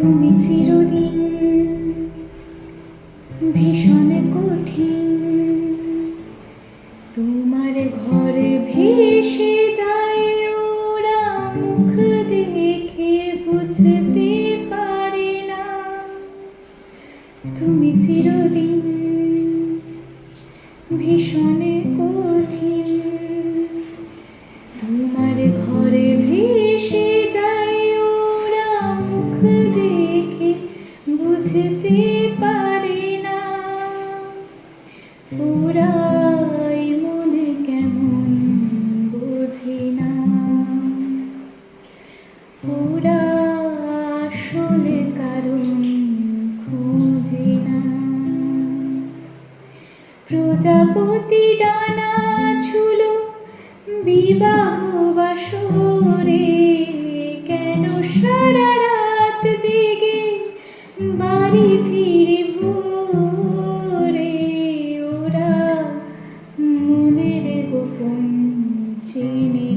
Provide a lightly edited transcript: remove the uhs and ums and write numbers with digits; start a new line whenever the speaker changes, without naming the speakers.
তুমি চিরদিন ভীষণ কঠিন, তোমার ঘরে ভেসে যায় ওরা, মুখ দেখে বুঝতে পারে না। তুমি চিরদিন ভীষণ কঠিন, তোমার ঘরে ভেসে যায় ওরা, মুখ দেখে বুঝতে পারে না। ওরাই মনে কেমন বোঝে না, ওরা আসলে কারণ খোঁজে না। প্রজাপতি ডানা ছিল বিবাহ বাসরে, কেন সারা রাত জেগে বাড়ি ফিরে ভোরে। ওরা মনের গোপন চেনে